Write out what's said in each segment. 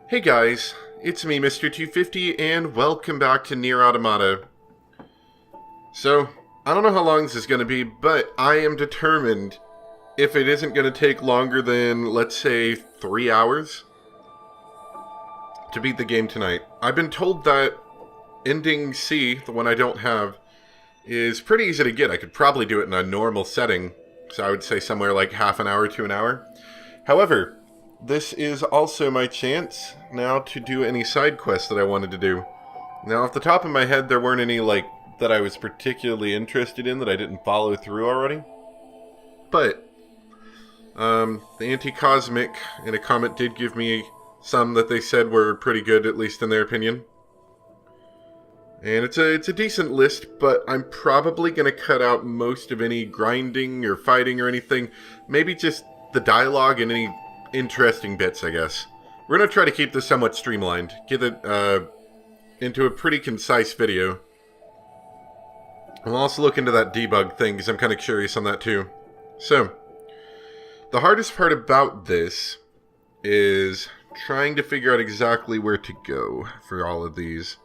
Hey guys, it's me, Mr. 250, and welcome back to Nier Automata. So, I don't know how long this is going to be, but I am determined, if it isn't going to take longer than, let's say, 3 hours, to beat the game tonight. I've been told that ending C, the one I don't have, is pretty easy to get. I could probably do it in a normal setting, so I would say somewhere like half an hour to an hour. However, this is also my chance now to do any side quests that I wanted to do. Now, off the top of my head, there weren't any, that I was particularly interested in that I didn't follow through already. But, the Anti-Cosmic in a comment did give me some that they said were pretty good, at least in their opinion. And it's a decent list, but I'm probably going to cut out most of any grinding or fighting or anything. Maybe just the dialogue and any interesting bits, I guess. We're going to try to keep this somewhat streamlined. Get it into a pretty concise video. I'll also look into that debug thing, because I'm kind of curious on that too. So, the hardest part about this is trying to figure out exactly where to go for all of these.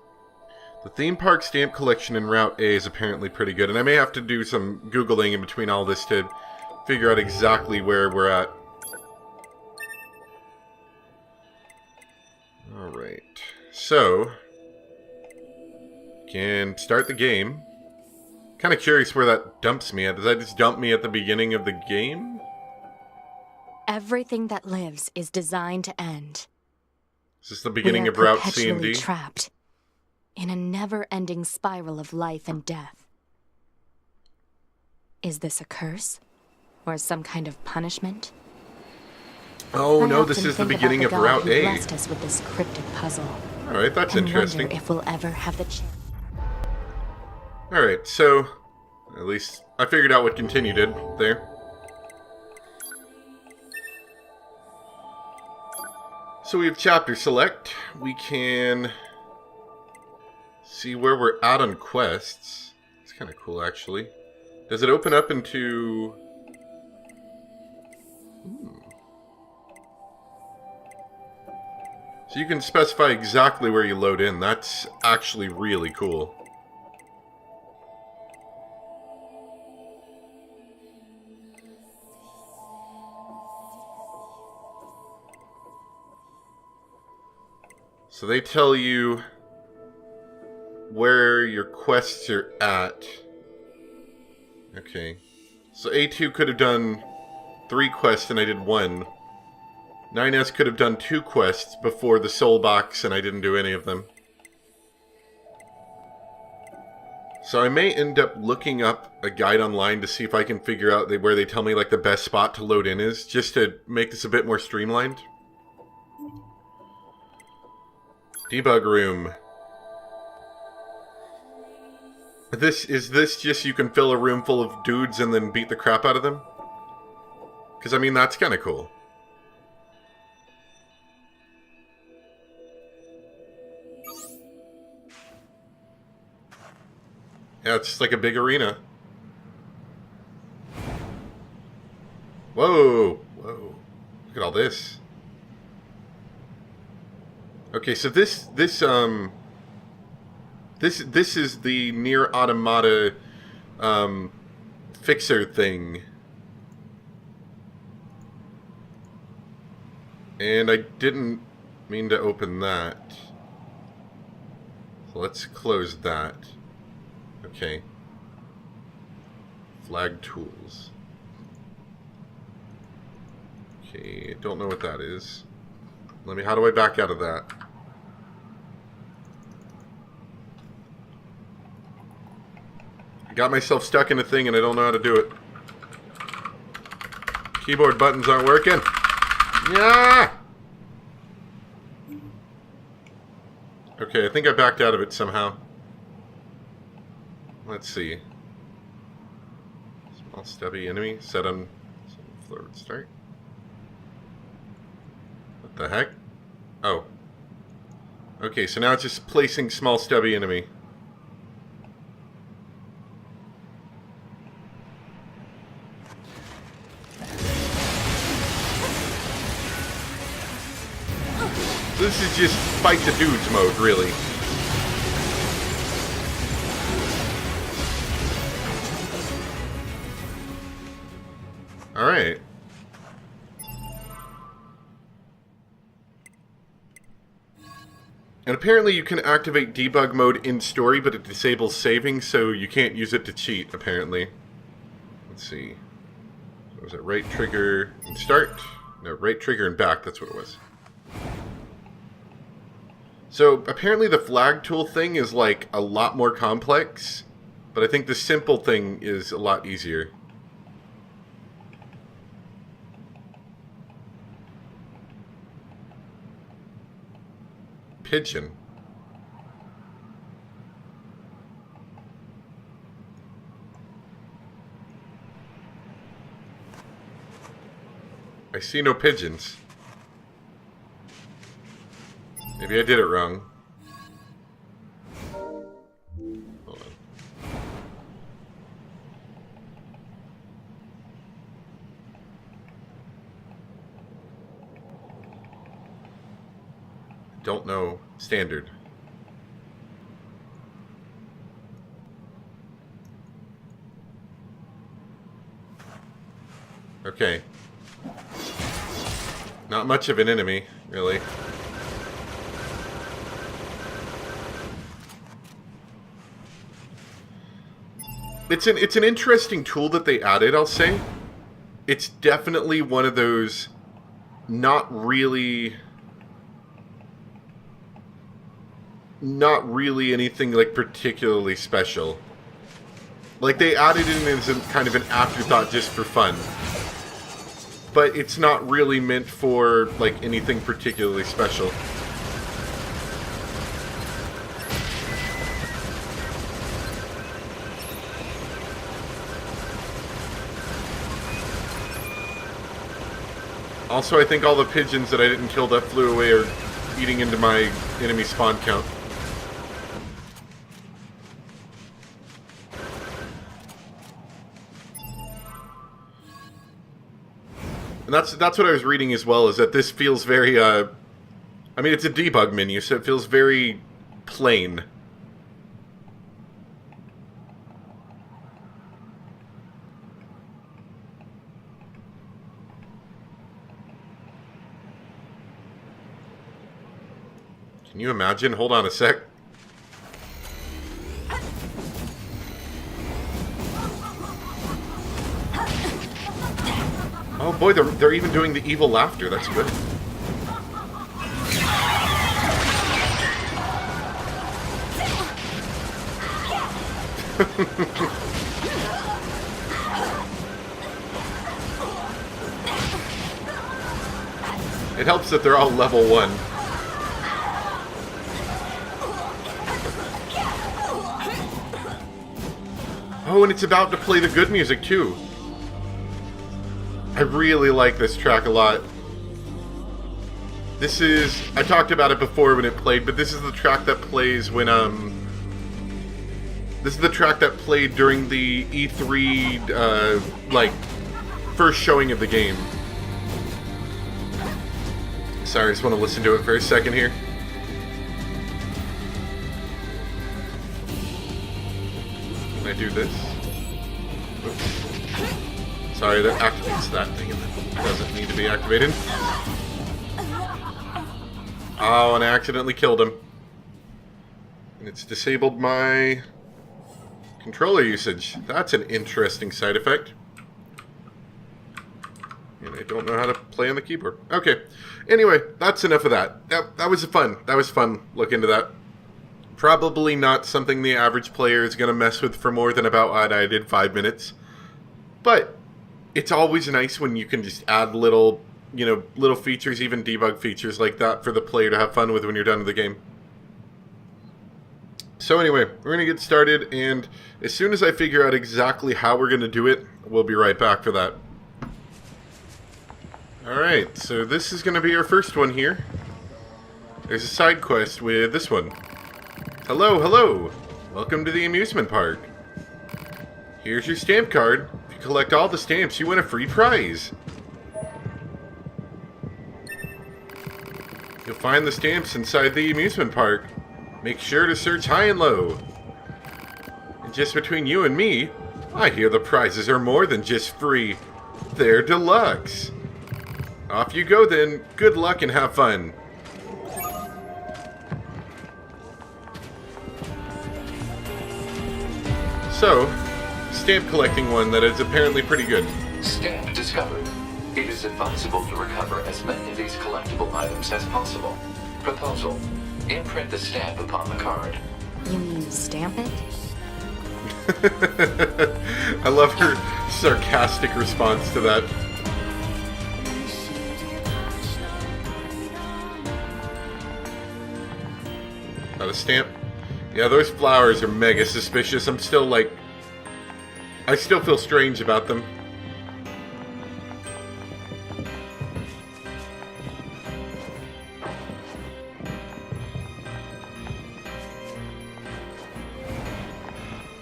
The theme park stamp collection in Route A is apparently pretty good, and I may have to do some Googling in between all this to figure out exactly where we're at. Alright, so, can start the game. Kind of curious where that dumps me at. Does that just dump me at the beginning of the game? Everything that lives is designed to end. Is this the beginning of Route C and D? We are perpetually trapped in a never-ending spiral of life and death. Is this a curse? Or some kind of punishment? Oh no, this is the beginning of Route A. Blessed us with this cryptic puzzle. Alright, that's interesting. Wonder if we'll ever have the chance. Alright, so at least I figured out what continue did there. So we have chapter select. We can see where we're at on quests. It's kind of cool, actually. Does it open up into... So you can specify exactly where you load in. That's actually really cool. So they tell you where your quests are at. Okay. So A2 could have done 3 quests and I did 1. 9S could have done 2 quests before the soul box and I didn't do any of them. So I may end up looking up a guide online to see if I can figure out where they tell me like the best spot to load in is, just to make this a bit more streamlined. Debug room. Is this just you can fill a room full of dudes and then beat the crap out of them? Because I mean that's kind of cool. Yeah, it's just like a big arena. Whoa! Whoa. Look at all this. Okay, so this is the Nier Automata fixer thing. And I didn't mean to open that. So let's close that. Okay. Flag tools. Okay, don't know what that is. How do I back out of that? I got myself stuck in a thing and I don't know how to do it. Keyboard buttons aren't working. Yeah! Okay, I think I backed out of it somehow. Let's see. Small stubby enemy set on forward start. What the heck? Oh. Okay, so now it's just placing small stubby enemy. This is just fight the dudes mode, really. Alright. And apparently you can activate debug mode in story, but it disables saving, so you can't use it to cheat, apparently. Let's see. So was it right trigger and start? No, right trigger and back, that's what it was. So apparently the flag tool thing is like a lot more complex, but I think the simple thing is a lot easier. Pigeon. I see no pigeons. Maybe I did it wrong. Hold on. Don't know. Standard. Okay. Not much of an enemy, really. It's an interesting tool that they added, I'll say. It's definitely one of those not really anything like particularly special. Like they added it in as a kind of an afterthought just for fun. But it's not really meant for like anything particularly special. Also, I think all the pigeons that I didn't kill that flew away are eating into my enemy spawn count. And that's what I was reading as well, is that this feels very, I mean, it's a debug menu, so it feels very plain. Can you imagine? Hold on a sec. Oh boy, they're even doing the evil laughter. That's good. It helps that they're all level 1. Oh, and it's about to play the good music, too. I really like this track a lot. This is... I talked about it before when it played, but this is the track that plays when, This is the track that played during the E3, like, first showing of the game. Sorry, I just want to listen to it for a second here. Can I do this? Oops. Sorry, that activates that thing and it doesn't need to be activated. Oh, and I accidentally killed him. And it's disabled my controller usage. That's an interesting side effect. And I don't know how to play on the keyboard. Okay. Anyway, that's enough of that. That was fun. That was fun. Look into that. Probably not something the average player is going to mess with for more than about what I did 5 minutes. But it's always nice when you can just add little, you know, little features, even debug features like that for the player to have fun with when you're done with the game. So anyway, we're going to get started, and as soon as I figure out exactly how we're going to do it, we'll be right back for that. Alright, so this is going to be our first one here. There's a side quest with this one. Hello, hello! Welcome to the amusement park. Here's your stamp card. If you collect all the stamps, you win a free prize. You'll find the stamps inside the amusement park. Make sure to search high and low. And just between you and me, I hear the prizes are more than just free. They're deluxe. Off you go then. Good luck and have fun. So, stamp collecting one that is apparently pretty good. Stamp discovered. It is advisable to recover as many of these collectible items as possible. Proposal. Imprint the stamp upon the card. You mean stamp it? I love her sarcastic response to that. Not a stamp? Yeah, those flowers are mega suspicious. I'm still like... I still feel strange about them.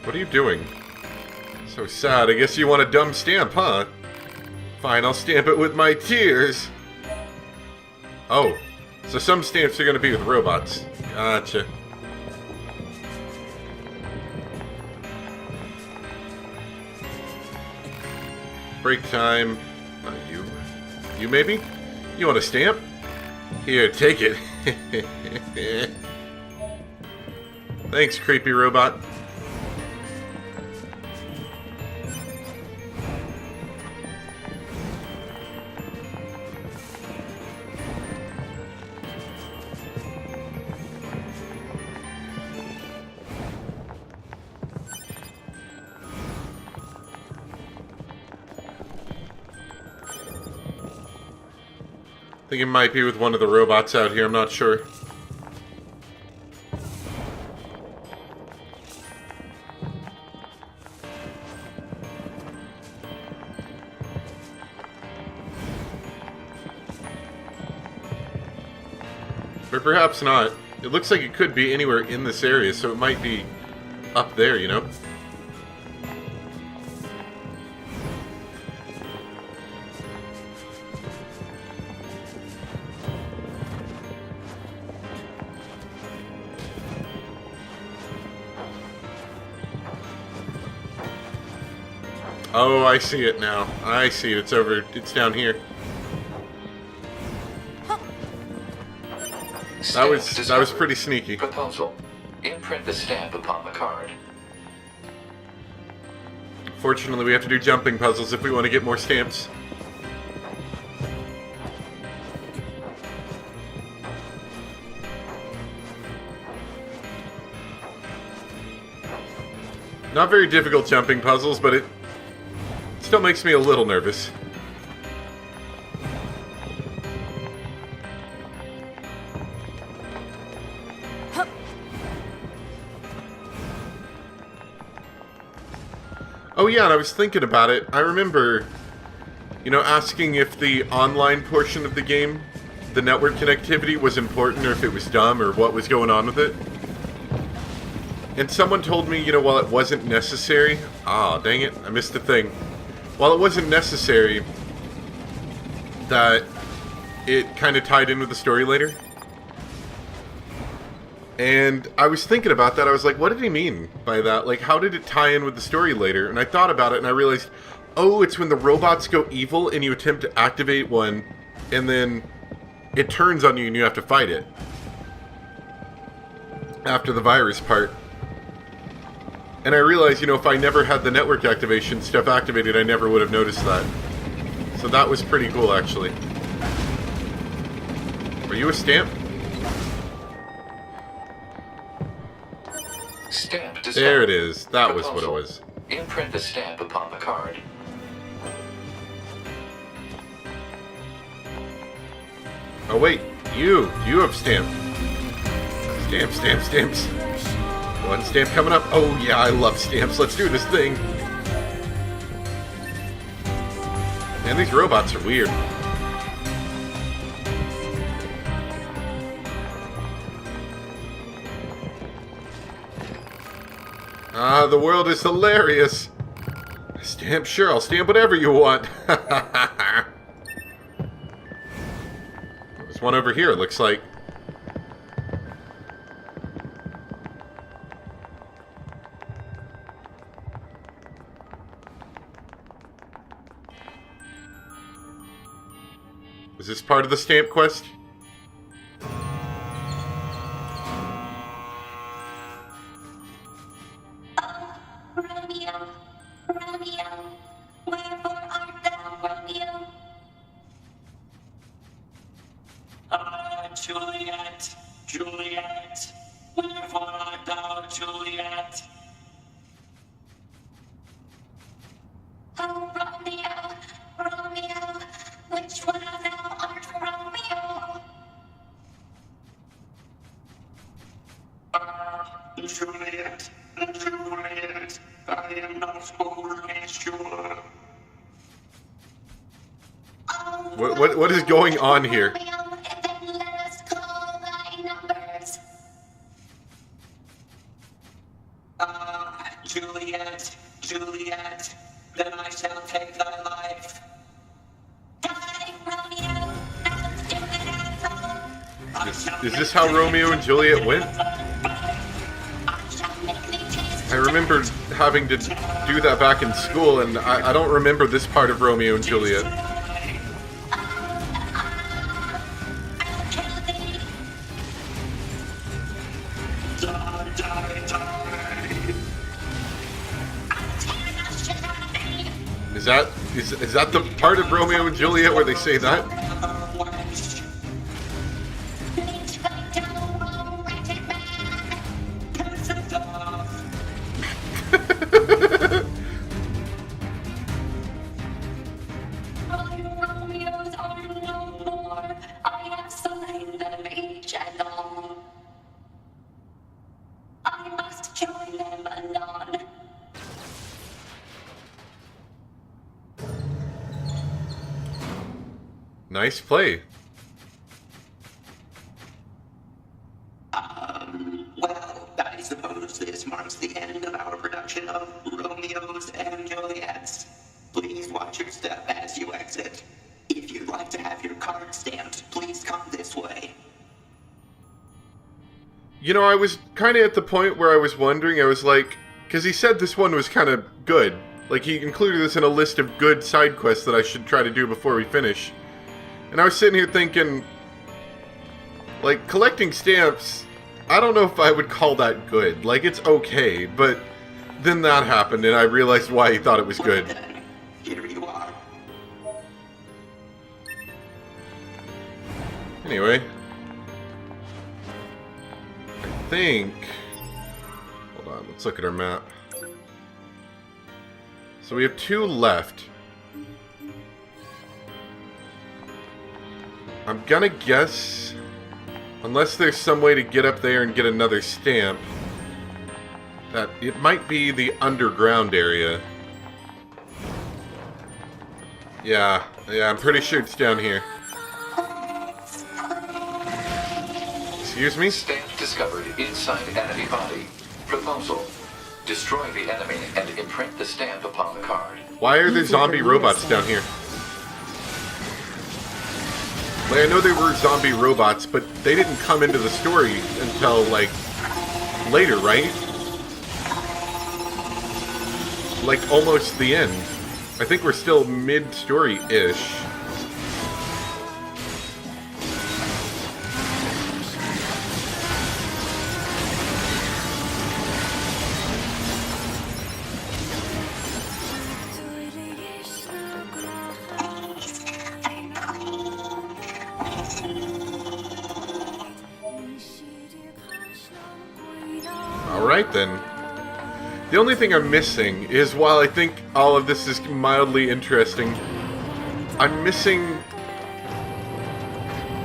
What are you doing? So sad. I guess you want a dumb stamp, huh? Fine, I'll stamp it with my tears. Oh, so some stamps are going to be with robots. Gotcha. Break time. You. You maybe? You want a stamp? Here, take it. Thanks, creepy robot. I think it might be with one of the robots out here, I'm not sure. Or perhaps not. It looks like it could be anywhere in this area, so it might be up there, you know? Oh, I see it now. I see it. It's over. It's down here. That was pretty sneaky. Proposal. Imprint the stamp upon the card. Fortunately, we have to do jumping puzzles if we want to get more stamps. Not very difficult jumping puzzles, but it still makes me a little nervous. Oh yeah, and I was thinking about it. I remember, you know, asking if the online portion of the game, the network connectivity, was important or if it was dumb or what was going on with it. And someone told me, you know, while it wasn't necessary... Ah, dang it, I missed the thing. While it wasn't necessary, that it kind of tied in with the story later. And I was thinking about that. I was like, what did he mean by that? Like, how did it tie in with the story later? And I thought about it and I realized, oh, it's when the robots go evil and you attempt to activate one and then it turns on you and you have to fight it. After the virus part. And I realized, you know, if I never had the network activation stuff activated, I never would have noticed that. So that was pretty cool, actually. Are you a stamp? Stamp discovered. There it is. That Proposal. was what it was. Imprint the stamp upon the card. Oh wait, you have stamp. Stamps. One stamp coming up. Oh yeah, I love stamps. Let's do this thing. Man, these robots are weird. Ah, the world is hilarious. Stamp, sure, I'll stamp whatever you want. There's one over here, it looks like. Is this part of the stamp quest? Romeo, Romeo, wherefore art thou, Romeo? Ah, Juliet, Juliet, wherefore art thou, Juliet? Oh, Romeo, Romeo, which one of thou art Romeo? Ah, Juliet, Juliet, I am not overly sure. What is going on here? Romeo, then let us call thy numbers. Ah, Juliet, Juliet, then I shall take thy life. Die, Romeo, thou stupid asshole. Is this how Romeo and Juliet went? I shall make thee taste. I remember having to do that back in school, and I don't remember this part of Romeo and Juliet. I'll kill thee. Die, die, die. I'll tear the shit out of thee. Is that the part of Romeo and Juliet where they say that? Leech thy down, oh, wretched man. Curse it off. My Romeos are no more. I have slain them each and all. I must join them anon. Nice play. Well, I suppose this marks the end of our production of Romeos and Juliets. Please watch your step as you exit. If you'd like to have your card stamped, please come this way. You know, I was kind of at the point where I was wondering, I was like, because he said this one was kind of good. Like, he included this in a list of good side quests that I should try to do before we finish. And I was sitting here thinking, like, collecting stamps, I don't know if I would call that good. Like, it's okay, but then that happened and I realized why he thought it was good. Then, here you are. Anyway. I think... Hold on, let's look at our map. So we have 2 left. I'm gonna guess, unless there's some way to get up there and get another stamp, that it might be the underground area. Yeah, I'm pretty sure it's down here. Excuse me? Stamp discovered inside enemy body. Proposal. Destroy the enemy and imprint the stamp upon the card. Why are there zombie robots down here? Like, I know they were zombie robots, but they didn't come into the story until, like, later, right? Like, almost the end. I think we're still mid-story-ish. Alright then. The only thing I'm missing is, while I think all of this is mildly interesting, I'm missing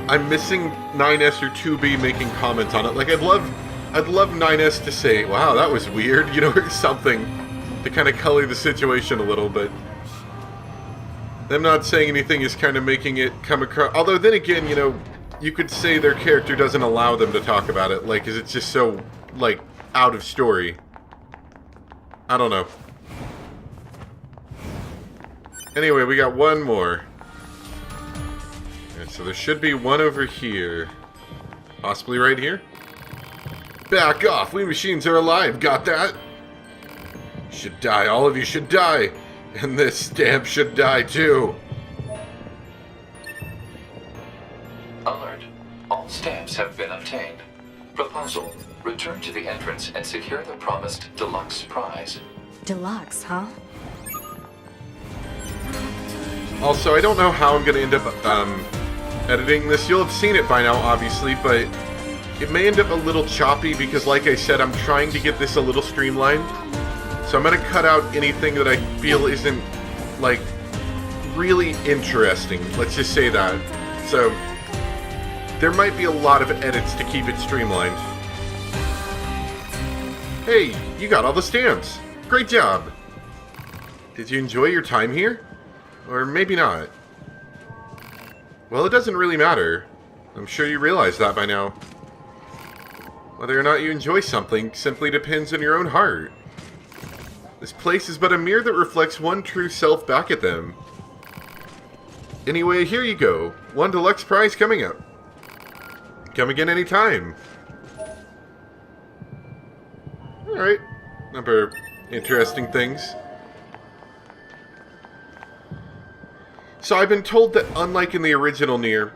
9S or 2B making comments on it. Like, I'd love 9S to say, wow, that was weird, you know, or something, to kind of color the situation a little bit. Them not saying anything is kind of making it come across. Although, then again, you know, you could say their character doesn't allow them to talk about it, like, 'cause it's just so, like, out of story. I don't know. Anyway, we got one more. Okay, so there should be one over here. Possibly right here? Back off! We machines are alive, got that? Should die, all of you should die! And this stamp should die too! have been obtained. Proposal. Return to the entrance and secure the promised deluxe prize. Deluxe, huh? Also, I don't know how I'm going to end up editing this. You'll have seen it by now, obviously, but it may end up a little choppy because, like I said, I'm trying to get this a little streamlined. So I'm going to cut out anything that I feel isn't, like, really interesting. Let's just say that. So there might be a lot of edits to keep it streamlined. Hey, you got all the stamps. Great job. Did you enjoy your time here? Or maybe not. Well, it doesn't really matter. I'm sure you realize that by now. Whether or not you enjoy something simply depends on your own heart. This place is but a mirror that reflects one true self back at them. Anyway, here you go. One deluxe prize coming up. Come again anytime. Alright. Number of interesting things. So I've been told that unlike in the original Nier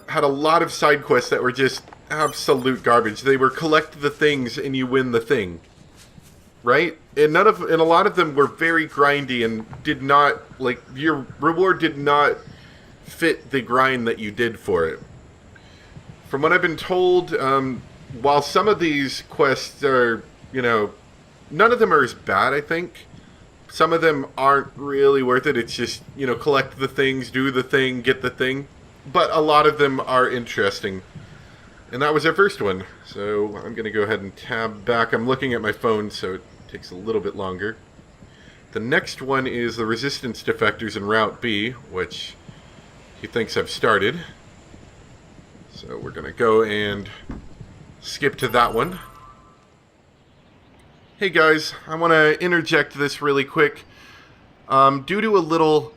had a lot of side quests that were just absolute garbage. They were collect the things and you win the thing. Right? And a lot of them were very grindy and did not, like, your reward did not fit the grind that you did for it. From what I've been told, while some of these quests are, none of them are as bad, I think. Some of them aren't really worth it. It's just, collect the things, do the thing, get the thing. But a lot of them are interesting. And that was our first one. So I'm going to go ahead and tab back. I'm looking at my phone, so it takes a little bit longer. The next one is the Resistance Defectors in Route B, which he thinks I've started. So we're going to go and skip to that one. Hey guys, I want to interject this really quick. Due to a little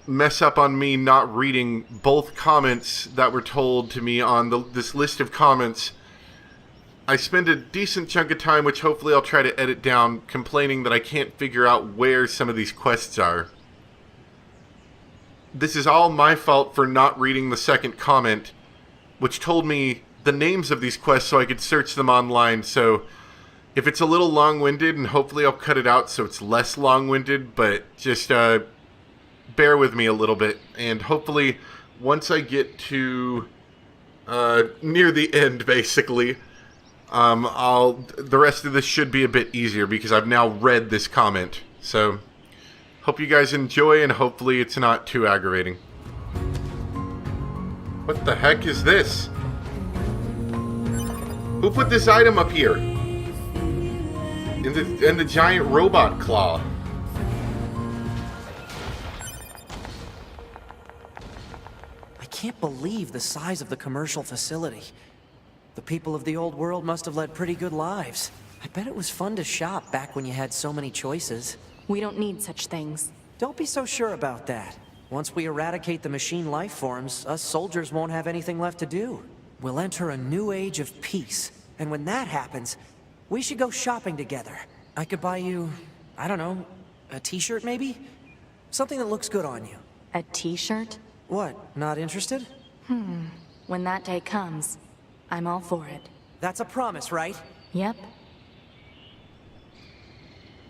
mess up on me not reading both comments that were told to me on this list of comments, I spend a decent chunk of time, which hopefully I'll try to edit down, complaining that I can't figure out where some of these quests are. This is all my fault for not reading the second comment, which told me the names of these quests so I could search them online. So if it's a little long-winded, and hopefully I'll cut it out so it's less long-winded, but just bear with me a little bit. And hopefully once I get to near the end, basically, the rest of this should be a bit easier because I've now read this comment. So hope you guys enjoy, and hopefully it's not too aggravating. What the heck is this? Who put this item up here? In the giant robot claw. I can't believe the size of the commercial facility. The people of the old world must have led pretty good lives. I bet it was fun to shop back when you had so many choices. We don't need such things. Don't be so sure about that. Once we eradicate the machine life forms, us soldiers won't have anything left to do. We'll enter a new age of peace. And when that happens, we should go shopping together. I could buy you, I don't know, a t-shirt maybe? Something that looks good on you. A t-shirt? What, not interested? When that day comes, I'm all for it. That's a promise, right? Yep.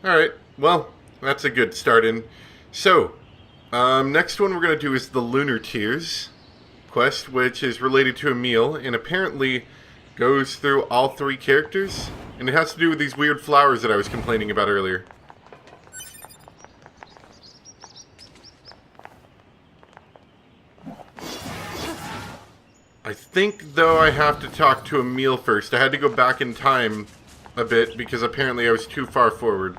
Alright, well, that's a good start in. So, next one we're going to do is the Lunar Tears quest, which is related to a meal, and apparently goes through all three characters, and it has to do with these weird flowers that I was complaining about earlier. I think, though, I have to talk to Emil first. I had to go back in time a bit because apparently I was too far forward.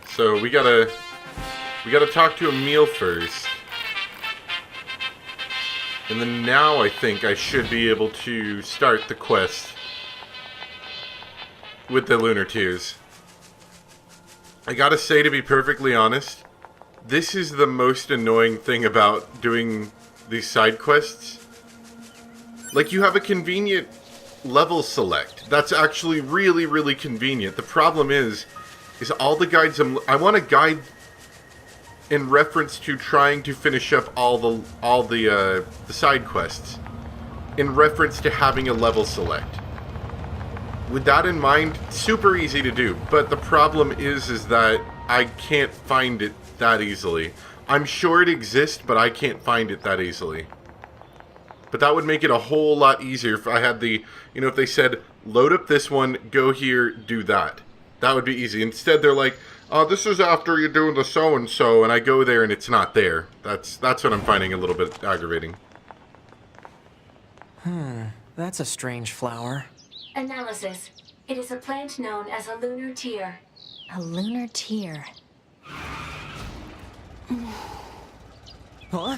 So we gotta talk to Emil first. And then now I think I should be able to start the quest with the Lunar Tears. I gotta say, to be perfectly honest, this is the most annoying thing about doing these side quests. Like, you have a convenient level select. That's actually really, really convenient. The problem is all the guides I want to guide in reference to trying to finish up all the side quests, in reference to having a level select. With that in mind, super easy to do, but the problem is that I can't find it that easily. I'm sure it exists, but I can't find it that easily. But that would make it a whole lot easier if I had the, if they said, load up this one, go here, do that. That would be easy. Instead, they're like, oh, this is after you're doing the so-and-so, and I go there and it's not there. That's what I'm finding a little bit aggravating. That's a strange flower. Analysis. It is a plant known as a lunar tear. A lunar tear. Huh?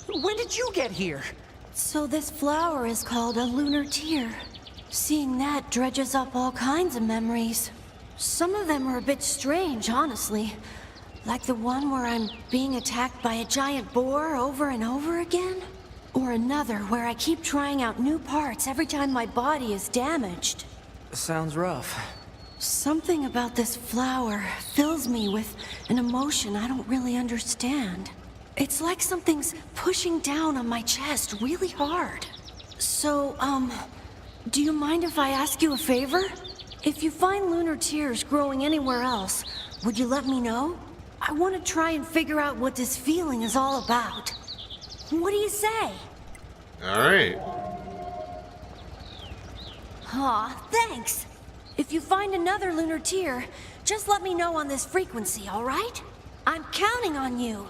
When did you get here? So this flower is called a lunar tear. Seeing that dredges up all kinds of memories. Some of them are a bit strange, honestly. Like the one where I'm being attacked by a giant boar over and over again. Or another where I keep trying out new parts every time my body is damaged. Sounds rough. Something about this flower fills me with an emotion I don't really understand. It's like something's pushing down on my chest really hard. So, do you mind if I ask you a favor? If you find lunar tears growing anywhere else, would you let me know? I want to try and figure out what this feeling is all about. What do you say? Alright. Aw, thanks. If you find another lunar tear, just let me know on this frequency, all right? I'm counting on you.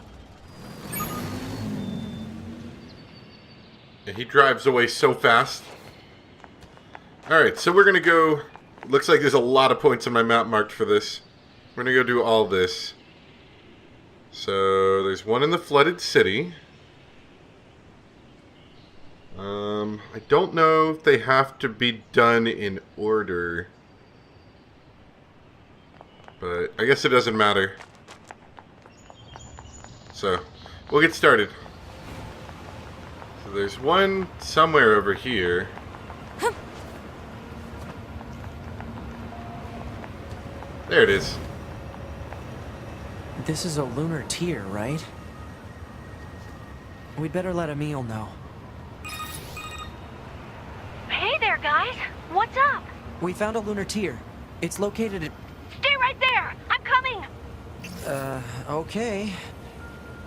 Yeah, he drives away so fast. Alright, so we're gonna go... Looks like there's a lot of points on my map marked for this. We're gonna go do all this. So, there's one in the flooded city. I don't know if they have to be done in order. But I guess it doesn't matter. So, we'll get started. So there's one somewhere over here. There it is. This is a lunar tear, right? We'd better let Emil know. Hey there, guys. What's up? We found a lunar tear. It's located at... Stay right there. I'm coming. Okay.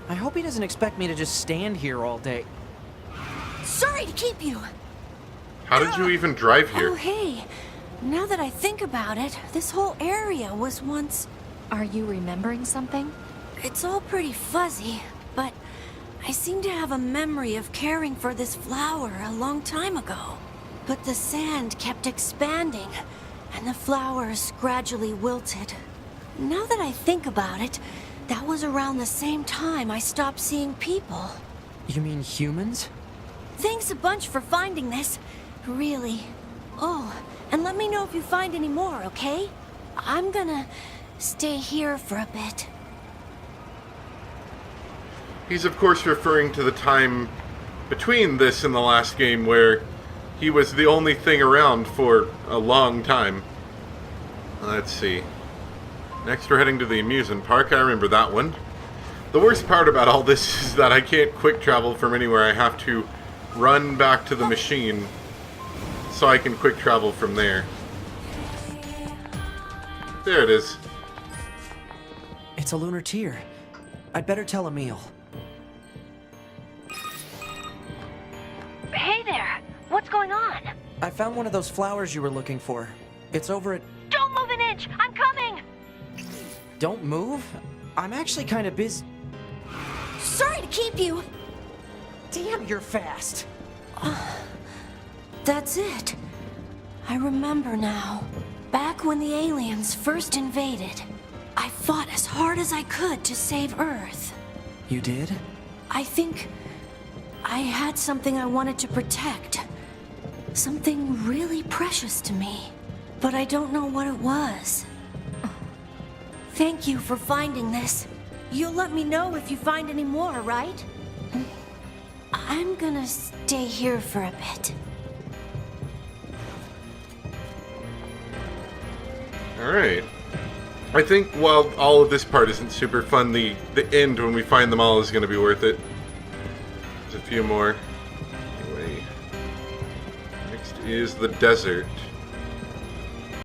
I hope he doesn't expect me to just stand here all day. Sorry to keep you. How did you even drive here? Oh, hey. Now that I think about it, this whole area was once... Are you remembering something? It's all pretty fuzzy, but I seem to have a memory of caring for this flower a long time ago. But the sand kept expanding, and the flowers gradually wilted. Now that I think about it, that was around the same time I stopped seeing people. You mean humans? Thanks a bunch for finding this. Really. Oh, and let me know if you find any more, okay? I'm gonna stay here for a bit. He's of course referring to the time between this and the last game where he was the only thing around for a long time. Let's see. Next we're heading to the amusement park. I remember that one. The worst part about all this is that I can't quick travel from anywhere. I have to run back to the machine so I can quick travel from there. There it is. It's a lunar tear. I'd better tell Emil. Hey there. What's going on? I found one of those flowers you were looking for. It's over at... Don't move an inch. I'm coming. Don't move? I'm actually kind of busy. Sorry to keep you. Damn, you're fast. That's it. I remember now. Back when the aliens first invaded, I fought as hard as I could to save Earth. You did? I think I had something I wanted to protect. Something really precious to me. But I don't know what it was. Thank you for finding this. You'll let me know if you find any more, right? I'm gonna stay here for a bit. Alright. I think while all of this part isn't super fun, the end when we find them all is going to be worth it. There's a few more. Anyway, next is the desert.